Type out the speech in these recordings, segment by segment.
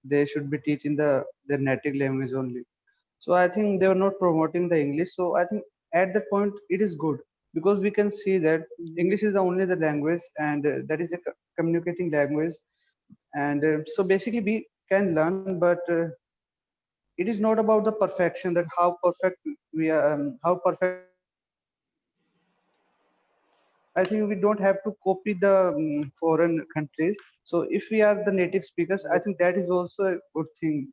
they should be teaching their native language only. So I think they were not promoting the English. So I think at that point it is good because we can see that English is the only the language, and that is the communicating language. And so basically we can learn, but it is not about the perfection, that how perfect we are, how perfect we are. I think we don't have to copy the foreign countries. So if we are the native speakers, I think that is also a good thing.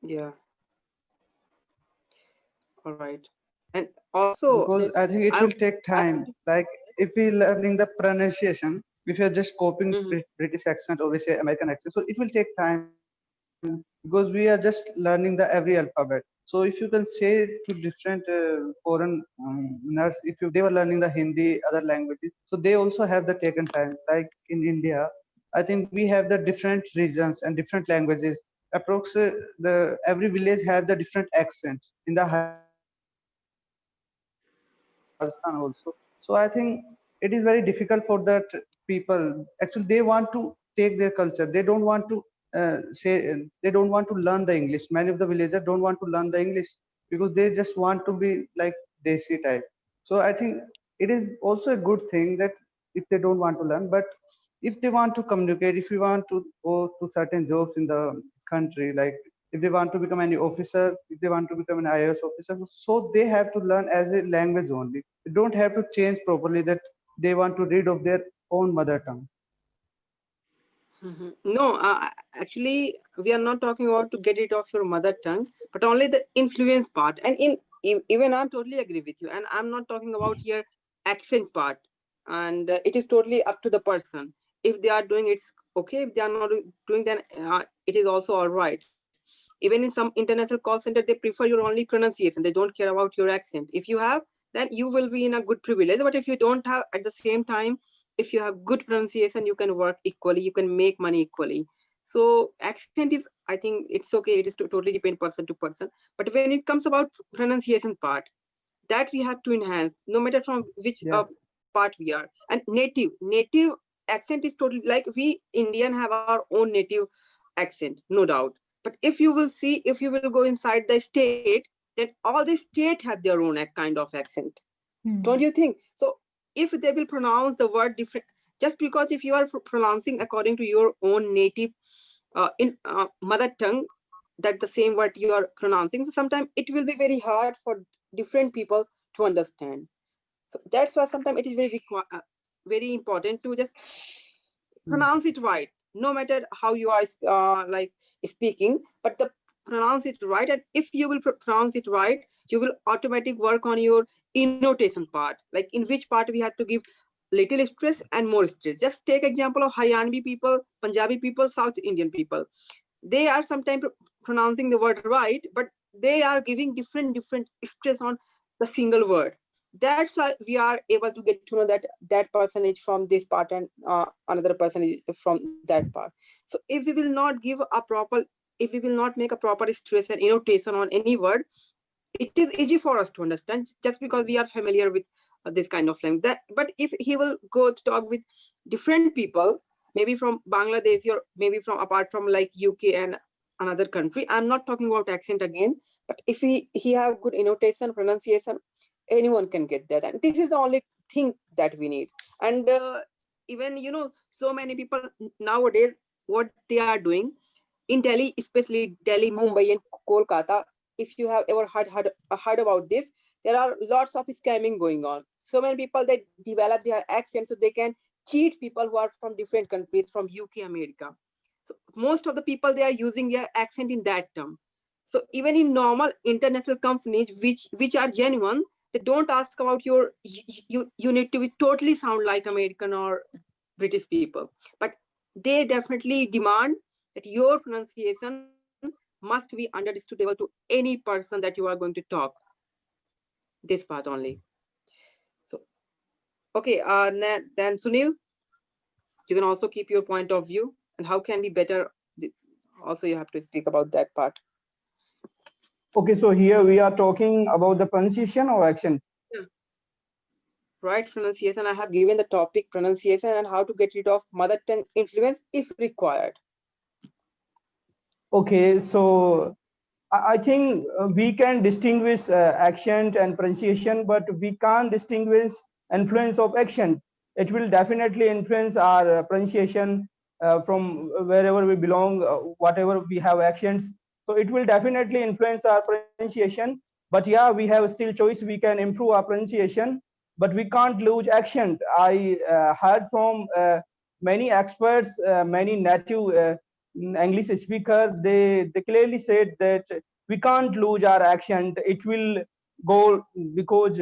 Yeah, all right. And also, Because I think it I will take I time. want to. Like if we learning the pronunciation, if you're just copying Mhm. British accent or we say American accent, so it will take time because we are just learning the every alphabet. So if you can say to different foreign nurse, if you, they were learning the Hindi, other languages, so they also have the taken time. Like in India, I think we have the different regions and different languages. Approx the every village have the different accent. In the Haryana also, in Rajasthan also. So I think it is very difficult for that people. Actually, they want to take their culture. They don't want to they don't want to learn the English. Many of the villagers don't want to learn the English because they just want to be like desi type. So I think it is also a good thing that if they don't want to learn, but if they want to communicate, if you want to go to certain jobs in the country, like if they want to become any officer, if they want to become an IAS officer, so they have to learn as a language only. They don't have to change properly that they want to read of their own mother tongue. No, actually, we are not talking about to get it off your mother tongue, but only the influence part. And even I'm totally agree with you. And I'm not talking about here accent part. And it is totally up to the person. If they are doing it's okay. If they are not doing, then it is also all right. Even in some international call center, they prefer your only pronunciation. They don't care about your accent. If you have, then you will be in a good privilege. But if you don't have, at the same time, if you have good pronunciation, you can work equally, you can make money equally. So accent is, I think it's okay, it is totally depend person to person. But when it comes about pronunciation part, that we have to enhance no matter from which Yeah. part we are. And native accent is totally like we Indian have our own native accent, no doubt. But if you will see, if you will go inside the state, then all the state have their own kind of accent, don't you think so? If they will pronounce the word different, just because if you are pronouncing according to your own native in mother tongue, that the same word you are pronouncing, so sometimes it will be very hard for different people to understand. So that's why sometimes it is very important to just Hmm. pronounce it right, no matter how you are like speaking, but the pronounce it right. And if you will pronounce it right, you will automatic work on your intonation part, like in which part we have to give little stress and more stress. Just take example of Haryanvi people, Punjabi people, South Indian people. They are sometimes pronouncing the word right, but they are giving different stress on the single word. That's why we are able to get to know that that person is from this part and another person is from that part. So if we will not give a proper, if we will not make a proper stress and annotation on any word, it is easy for us to understand just because we are familiar with this kind of language. But if he will go to talk with different people, maybe from Bangladesh or maybe from apart from like UK and another country, I'm not talking about accent again, but if he have good annotation, pronunciation, anyone can get that. And this is the only thing that we need. And even so many people nowadays, what they are doing in Delhi, especially Delhi, Mumbai, and Kolkata. If you have ever heard about this, there are lots of scamming going on. So many people they develop their accent so they can cheat people who are from different countries, from UK, America. So most of the people they are using their accent in that term. So even in normal international companies, which are genuine, they don't ask about your you need to be totally sound like American or British people, but they definitely demand that your pronunciation must be understandable to any person that you are going to talk. This part only. So okay, then Sunil, you can also keep your point of view and how can we better. Also, you have to speak about that part. Okay, so here we are talking about the pronunciation or accent. Yeah. Right pronunciation. I have given the topic pronunciation and how to get rid of mother tongue influence if required. Okay, so I think we can distinguish accent and pronunciation, but we can't distinguish influence of accent. It will definitely influence our pronunciation from wherever we belong, whatever we have accents. So it will definitely influence our pronunciation. But yeah, we have still choice. We can improve our pronunciation, but we can't lose accent. I heard from many experts, many native English speaker, they clearly said that we can't lose our accent. It will go because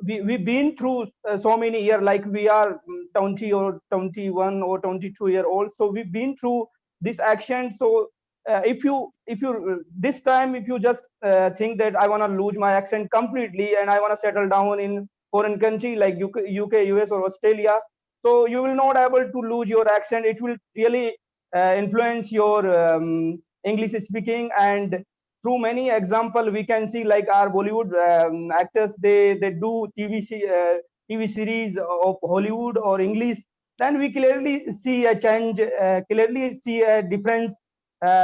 we've been through so many years, like we are 20 or 21 or 22-year old. So we've been through this accent. So if you this time if you just think that I want to lose my accent completely and I want to settle down in foreign country like UK, US or Australia, so you will not able to lose your accent. It will really influence your English speaking. And through many example we can see, like our Bollywood actors, they do TV series of Hollywood or English, then we clearly see a change, clearly see a difference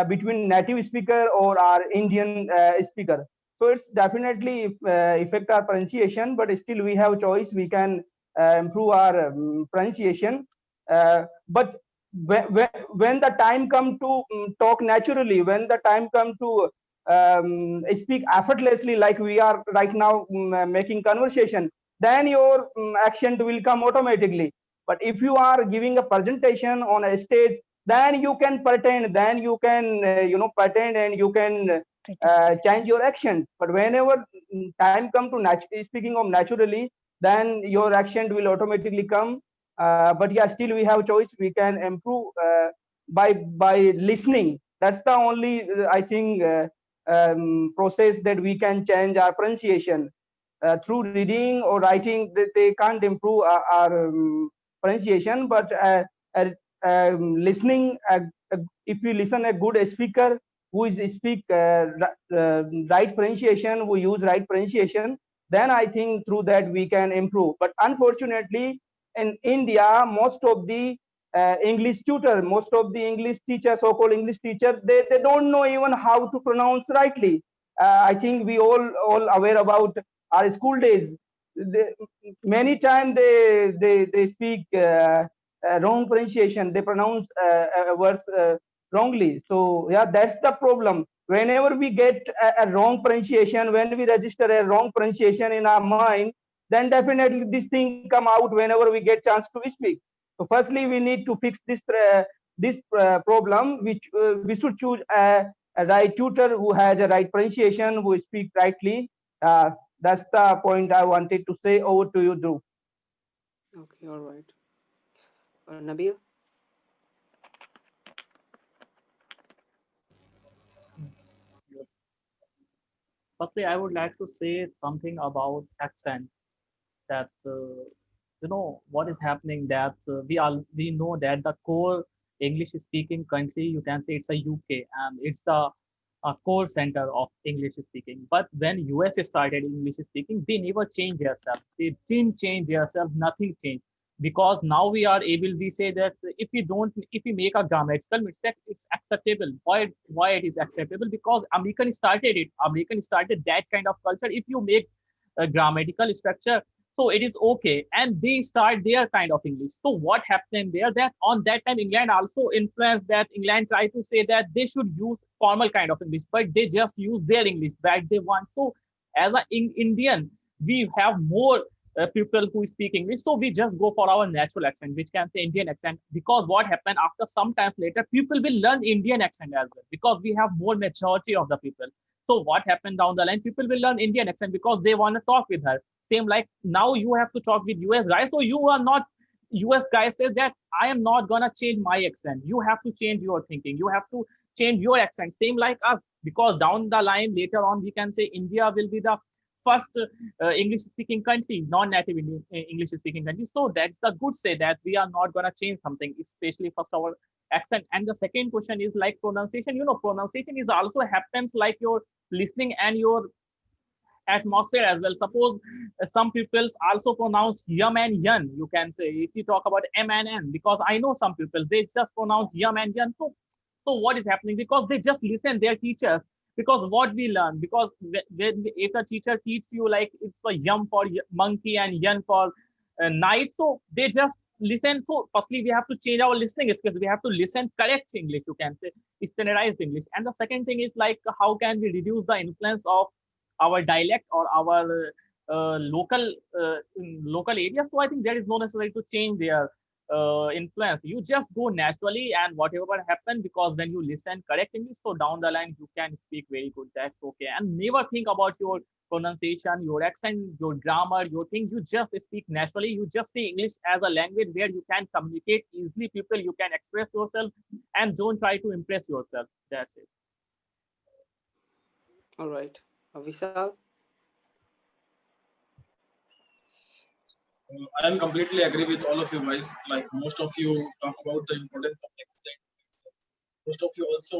between native speaker or our Indian speaker. So it's definitely affect our pronunciation, but still we have choice. We can improve our pronunciation. But when the time come to talk naturally, when the time come to speak effortlessly, like we are right now making conversation, then your accent will come automatically. But if you are giving a presentation on a stage, then you can pretend, then you can pretend, and you can change your accent. But whenever time come to speaking of naturally, then your accent will automatically come. But yeah, still we have choice. We can improve by listening. That's the only I think process that we can change our pronunciation. Through reading or writing, they can't improve our pronunciation. But listening, if you listen a good speaker who is speak right pronunciation, who use right pronunciation, then I think through that we can improve. But unfortunately, in India, most of the English tutor, most of the English teacher, so-called English teacher, they don't know even how to pronounce rightly. I think we all aware about our school days. They, many times they speak wrong pronunciation. They pronounce words wrongly. So yeah, that's the problem. Whenever we get a wrong pronunciation, when we register a wrong pronunciation in our mind, then definitely this thing come out whenever we get chance to speak. So firstly, we need to fix this problem, which we should choose a right tutor who has a right pronunciation, who speak rightly. That's the point I wanted to say. Over to you, Dhruv. Okay, all right. Nabil? Yes. Firstly, I would like to say something about accent. That what is happening. That we know that the core English speaking country, you can say, it's a UK, and it's the core center of English speaking. But when US started English speaking, they never changed themselves. They didn't change themselves. Nothing changed, because now we say that if we make a grammatical mistake, it's acceptable. Why it is acceptable? Because American started it. American started that kind of culture. If you make a grammatical structure, so it is okay, and they start their kind of English. So what happened there, that on that time England also influenced, that England tried to say that they should use formal kind of English, but they just use their English that they want. So as an Indian, we have more people who speak English, so we just go for our natural accent, which can say Indian accent. Because what happened, after some time later, people will learn Indian accent as well, because we have more maturity of the people. So what happened down the line, people will learn Indian accent because they want to talk with her. Same like now you have to talk with US guys, so you are not, US guys says that I am not gonna change my accent. You have to change your thinking. You have to change your accent. Same like us, because down the line later on we can say India will be the first English speaking country, non-native English speaking country. So that's the good say that we are not gonna change something, especially first our accent. And the second question is like pronunciation. Pronunciation is also happens like your listening and your atmosphere as well. Suppose some people also pronounce yum and yun. You can say if you talk about m and n, because I know some people they just pronounce yum and yun. So So what is happening? Because they just listen their teachers. Because what we learn, because if a teacher teaches you like it's a yum for monkey and yen for night, so they just listen. So firstly, we have to change our listening skills. We have to listen correct English, you can say, standardized English. And the second thing is like how can we reduce the influence of our dialect or our local area. So I think there is no necessary to change their influence. You just go naturally and whatever happen, because when you listen correct English, so down the line you can speak very good. That's okay. And never think about your pronunciation, your accent, your grammar, your thing. You just speak naturally. You just say English as a language where you can communicate easily. People, you can express yourself, and don't try to impress yourself. That's it. All right. Vishal? I am completely agree with all of you guys. Like most of you talk about the importance of accent. Most of you also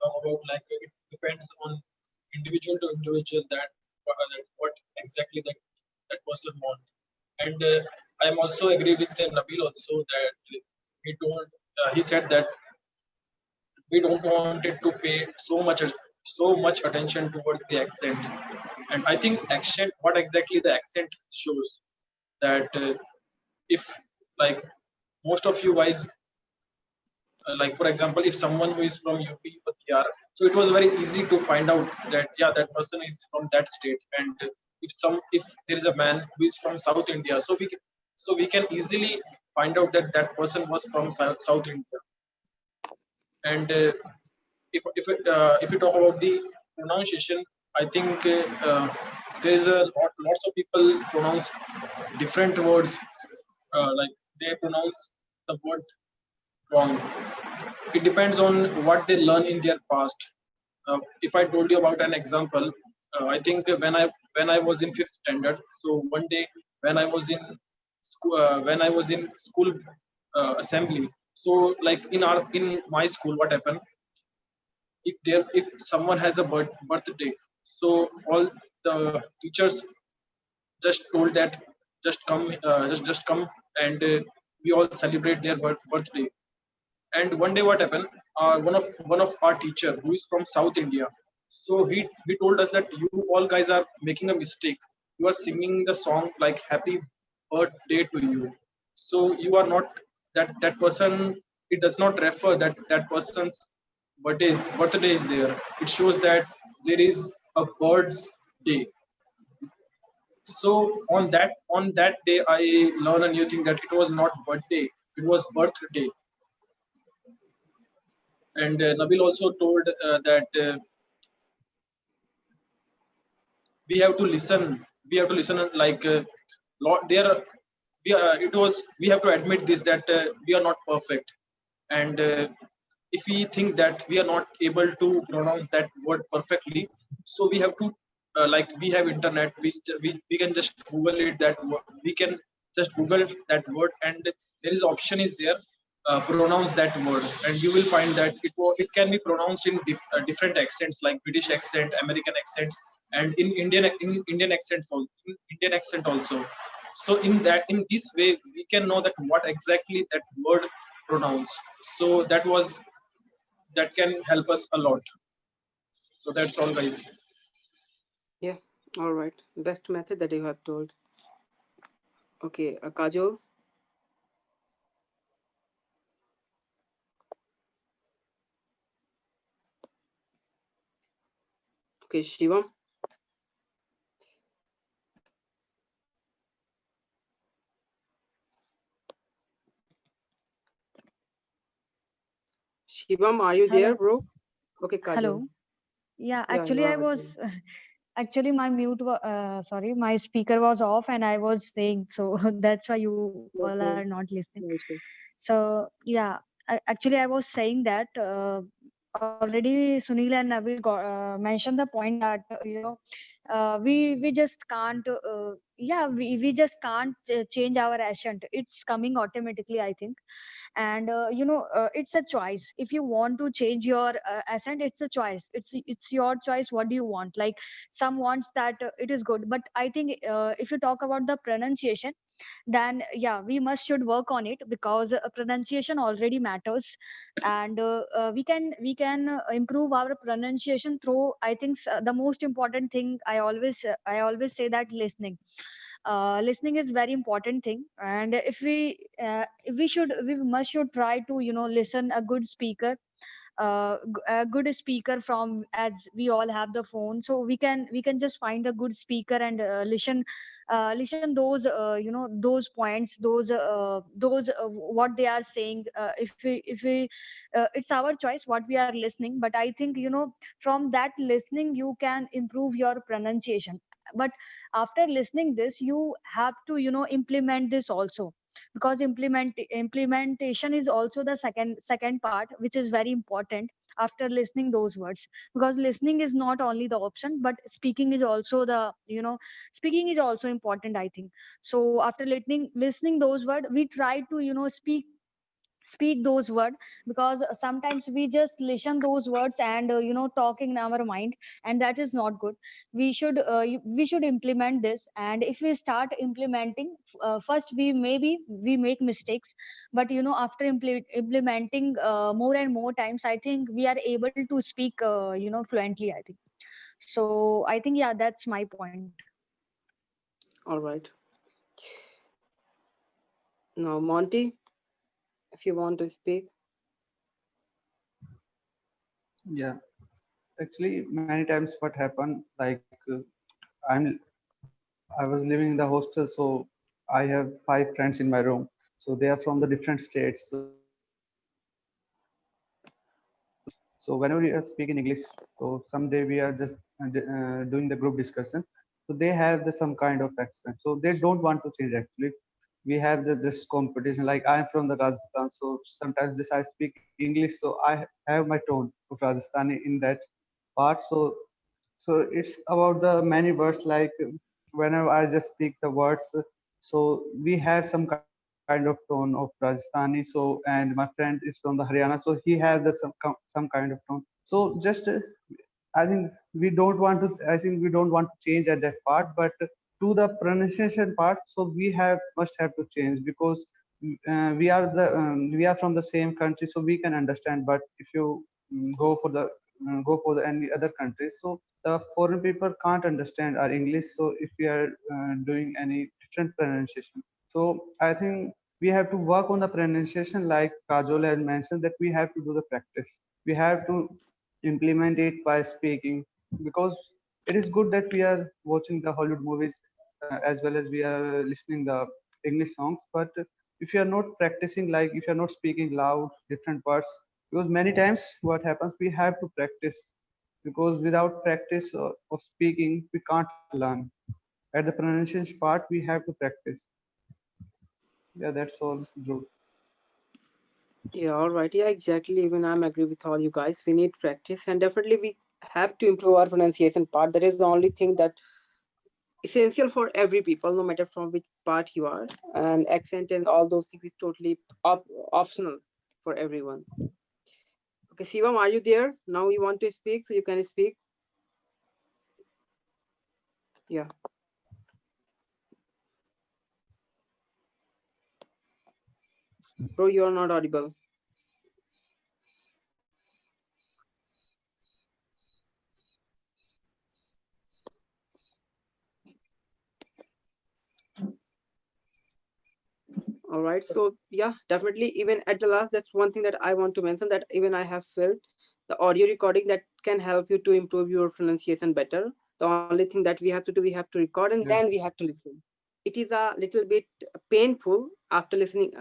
talk about like it depends on individual to individual that what exactly that person want. And I am also agree with Nabil also that he said that we don't want it to pay so much attention towards the accent. And I think accent, what exactly the accent shows that if like most of you guys like for example if someone who is from UP or PR, so it was very easy to find out that yeah that person is from that state. And if there is a man who is from South India, so we can easily find out that that person was from South India. And if we talk about the pronunciation, I think there is a lots of people pronounce different words, like they pronounce the word wrong. It depends on what they learn in their past. If I told you about an example, I think when I was in fifth standard, so one day when I was in when I was in school assembly, so like in my school, what happened? If someone has a birthday, so all the teachers just told that just come and we all celebrate their birthday. And one day what happened, one of our teacher who is from South India, so he told us that you all guys are making a mistake. You are singing the song like happy birthday to you, so you are not that person. It does not refer that that person's birthday is there. It shows that there is a bird's day. So on that day I learned a new thing, that it was not birthday, it was birthday. And Nabil also told that we have to listen. We have to listen like lot there. We have to admit this, that we are not perfect. And if we think that we are not able to pronounce that word perfectly, so we have to like we have internet. We can just Google it. We can just Google that word, and there is option is there. Pronounce that word, and you will find that it can be pronounced in different accents like British accent, American accents, and in Indian accent also. Indian accent also. So in this way we can know that what exactly that word pronounce. So that can help us a lot. So that's all, guys. Yeah. All right. Best method that you have told. Okay. Kajol? Okay. Shivam? Shivam, are you there, Hello. bro? Okay, Kajol. Hello. Yeah, Yeah, you actually, are I audible. was actually my sorry, my speaker was off and I was saying, so that's why you all are Okay. not listening. No issue. So yeah, actually, I was saying that already Sunil and Nabil mentioned the point that we just can't we just can't change our accent. It's coming automatically, I think. And it's a choice. If you want to change your accent, it's a choice. It's your choice. What do you want? Like some wants that it is good, but I think if you talk about the pronunciation, then yeah, we must should work on it, because pronunciation already matters. And we can improve our pronunciation through, I think, the most important thing, I always say that listening. Listening is very important thing. And if we must should try to listen a good speaker, a good speaker from, as we all have the phone, so we can just find a good speaker and listen those those points, those what they are saying. If we it's our choice what we are listening, but I think from that listening you can improve your pronunciation. But after listening this, you have to implement this also, because implementation is also the second part, which is very important after listening those words. Because listening is not only the option, but speaking is also the speaking is also important, I think. So after listening those words, we try to speak those words. Because sometimes we just listen those words and talking in our mind, and that is not good. We should implement this. And if we start implementing, first we make mistakes, but after implementing more and more times, I think we are able to speak fluently, I think. So I think, yeah, that's my point. All right. Now, Monty, if you want to speak. Yeah, actually, many times what happened, like I'm I was living in the hostel, so I have 5 friends in my room. So they are from the different states. So whenever we are speaking English, so someday we are just doing the group discussion. So they have some kind of accent. So they don't want to change actually. We have this competition. Like I'm from the Rajasthan, so sometimes this I speak English, so I have my tone of Rajasthani in that part. So it's about the many words, like whenever I just speak the words, so we have some kind of tone of Rajasthani. So and my friend is from the Haryana, so he has some kind of tone. So just I think we don't want to. I think we don't want to change at that part, but to the pronunciation part, so we have must have to change, because we are from the same country, so we can understand. But if you go for the any other countries, so the foreign people can't understand our English. So if we are doing any different pronunciation, so I think we have to work on the pronunciation, like Kajol has mentioned, that we have to do the practice. We have to implement it by speaking, because it is good that we are watching the Hollywood movies as well as we are listening the English songs. But if you are not practicing, like if you are not speaking loud different words, because many times what happens, we have to practice, because without practice of speaking we can't learn. At the pronunciation part we have to practice. Yeah, that's all, Dhruv. Yeah, all right. Yeah, exactly. Even I'm agree with all you guys. We need practice, and definitely we have to improve our pronunciation part. That is the only thing that essential for every people, no matter from which part you are. And accent and all those things is totally optional for everyone. Okay, Shivam, are you there? Now you want to speak, so you can speak. Yeah. Bro, you are not audible. All right. So yeah, definitely. Even at the last, that's one thing that I want to mention, that even I have felt the audio recording that can help you to improve your pronunciation better. The only thing that we have to do, we have to record and then we Yeah, have to listen. It is a little bit painful after listening.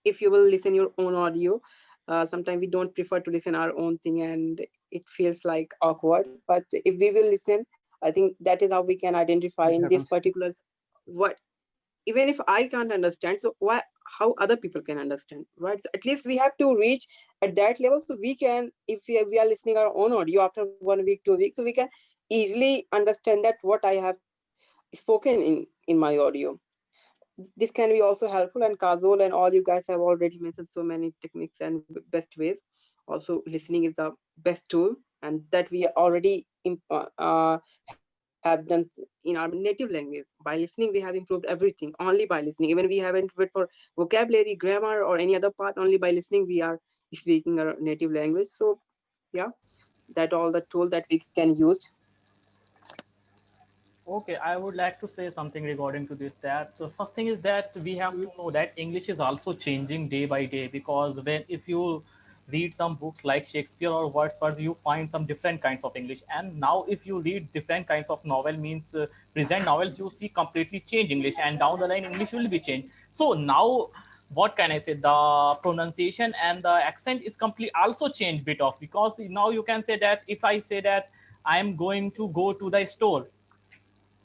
If you will listen your own audio, sometimes we don't prefer to listen our own thing, and it feels like awkward. But if we will listen, I think that is how we can identify it in this happens. particular what, even if I can't understand, so why, how other people can understand, right? So at least we have to reach at that level, so we can, if we are listening our own audio after 1 week, 2 weeks, so we can easily understand that what I have spoken in my audio. This can be also helpful, and Kazol and all you guys have already mentioned so many techniques and best ways. Also, listening is the best tool, and that we already have have done in our native language. By listening, we have improved everything only by listening. Even we haven't improved for vocabulary, grammar, or any other part. Only by listening, we are speaking our native language. So yeah, that all the tool that we can use. Okay, I would like to say something regarding to this. That the first thing is that we have to know that English is also changing day by day, because when if you read some books like Shakespeare or Wordsworth, you find some different kinds of English. And now if you read different kinds of novel, means present novels, you see completely change English, and down the line English will be changed. So now what can I say, the pronunciation and the accent is complete also changed bit of, because now you can say that if I say that I am going to go to the store.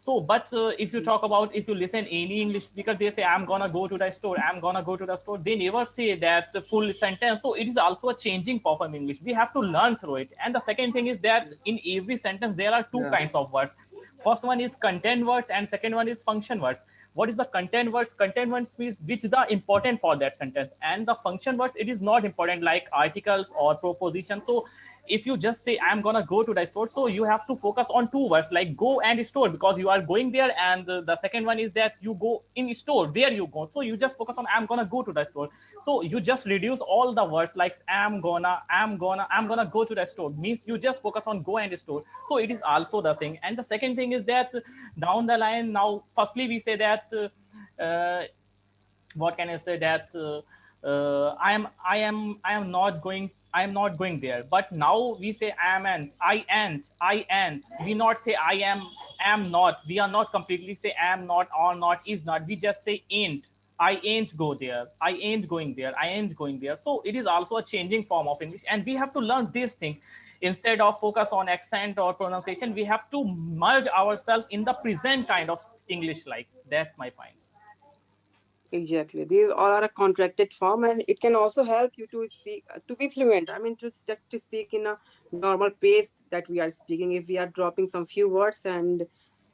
So, but if you talk about, if you listen any English speaker, they say, I'm gonna go to the store, I'm gonna go to the store. They never say that full sentence. So it is also a changing form of English. We have to learn through it. And the second thing is that in every sentence, there are two Yeah. kinds of words. First one is content words and second one is function words. What is the content words? Content words means which is the important for that sentence. And the function words, it is not important, like articles or proposition. So if you just say I'm gonna go to the store, so you have to focus on two words like go and store, because you are going there, and the second one is that you go in store where you go. So you just focus on I'm gonna go to the store. So you just reduce all the words like I'm gonna go to the store, means you just focus on go and store. So it is also the thing. And the second thing is that down the line, now firstly we say that what can I say, that I am not going, I am not going there. But now we say I am. We not say I am not. We are not completely say am not or not is not. We just say ain't. I ain't go there. I ain't going there. I ain't going there. So it is also a changing form of English, and we have to learn this thing. Instead of focus on accent or pronunciation, we have to merge ourselves in the present kind of English. Like that's my point. Exactly. These all are a contracted form, and it can also help you to speak to be fluent. I mean, to just to speak in a normal pace that we are speaking. If we are dropping some few words, and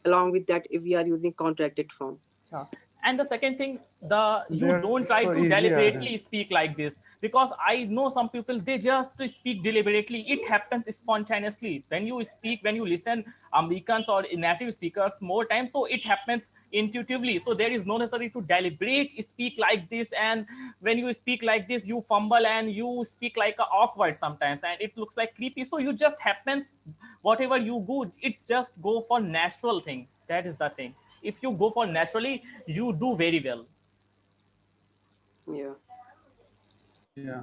along with that, if we are using contracted form. Yeah. And the second thing, the you They're don't try so to easier. deliberately speak like this, because I know some people, they just speak deliberately. It happens spontaneously when you speak, when you listen Americans or native speakers more time. So it happens intuitively. So there is no necessary to deliberate speak like this. And when you speak like this, you fumble and you speak like a awkward sometimes, and it looks like creepy. So you just happens whatever you go, it's just go for natural thing. That is the thing. If you go for naturally, you do very well. Yeah. Yeah.